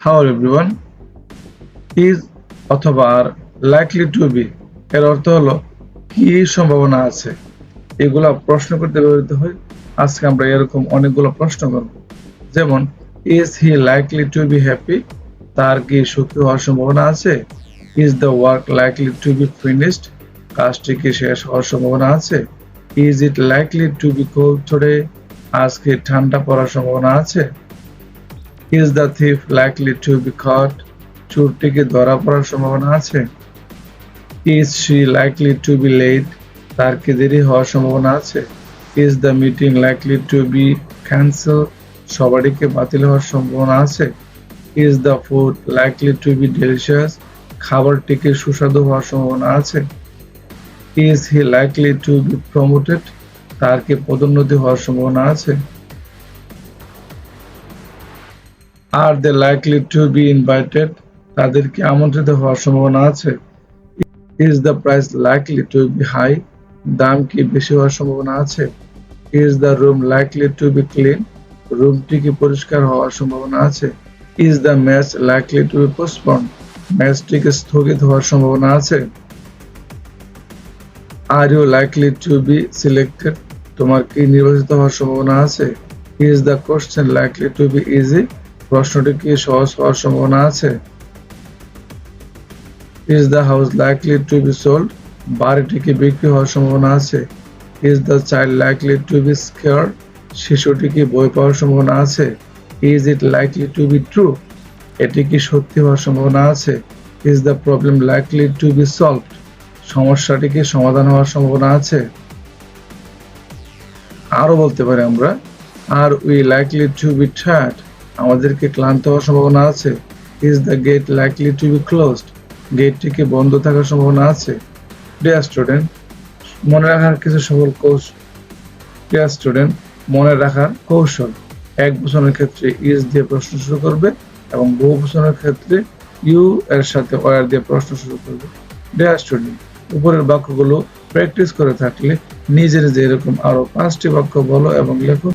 Hello everyone. Is অথবা আর likely to be এর অর্থ হলো কি সম্ভাবনা আছে, এগুলা প্রশ্ন করতে ব্যবহৃত হয়। আজকে আমরা এরকম অনেকগুলো প্রশ্ন করব। যেমন is he likely to be happy, তার কি সুখী হওয়ার সম্ভাবনা আছে? is the work likely to be finished, কাজটি কি শেষ হওয়ার সম্ভাবনা আছে? is it likely to be cold today, আজকে ঠান্ডা পড়ার সম্ভাবনা আছে? Is the thief likely to be caught, চোরটিকে ধরা পড়ার সম্ভাবনা আছে? Is she likely to be late, তার কি দেরি হওয়ার সম্ভাবনা আছে? Is the meeting likely to be cancelled, সবারই বাতিল হওয়ার সম্ভাবনা আছে? Is the food likely to be delicious, খাবারটিকে সুস্বাদু হওয়ার সম্ভাবনা আছে? Is he likely to be promoted, তার কি পদোন্নতি হওয়ার সম্ভাবনা আছে? Are they likely to be invited, তাদের কি আমন্ত্রিত হওয়ার সম্ভাবনা আছে? Is the price likely to be high, দাম কি বেশি হওয়ার সম্ভাবনা আছে? Is the room likely to be clean, রুমটি কি পরিষ্কার হওয়ার সম্ভাবনা আছে? Is the match likely to be postponed, ম্যাচটি কি স্থগিত হওয়ার সম্ভাবনা আছে? Are you likely to be selected, তোমার কি নির্বাচিত হওয়ার সম্ভাবনা আছে? Is the question likely to be easy, প্রশ্নটি কি সহজ হওয়ার সম্ভাবনা আছে? Is the house likely to be sold, বাড়িটি কি বিক্রি হওয়ার সম্ভাবনা আছে? Is the child likely to be scared, শিশুটি কি ভয় পাওয়ার সম্ভাবনা আছে? Is it likely to be true, এটি কি সত্যি হওয়ার সম্ভাবনা আছে? Is the problem likely to be solved, সমস্যাটি কি সমাধান হওয়ার সম্ভাবনা আছে? আরো বলতে পারি আমরা, Are we likely to be tired, আমাদের কি ক্লান্ত হওয়ার সম্ভাবনা আছে? Is the gate likely to be closed, গেটটি কি বন্ধ থাকার সম্ভাবনা আছে? ডিয়ার স্টুডেন্ট, মনে রাখার কিছু মনে রাখার কৌশল, এক বচনের ক্ষেত্রে ইজ দিয়ে প্রশ্ন শুরু করবে এবং বহু বচনের ক্ষেত্রে ইউ এর সাথে ওয়ার দিয়ে প্রশ্ন শুরু করবে। ডিয়ার স্টুডেন্ট, উপরের বাক্যগুলো প্র্যাকটিস করে থাকলে নিজের যে এরকম আরো 5টি বাক্য বলো এবং লেখো।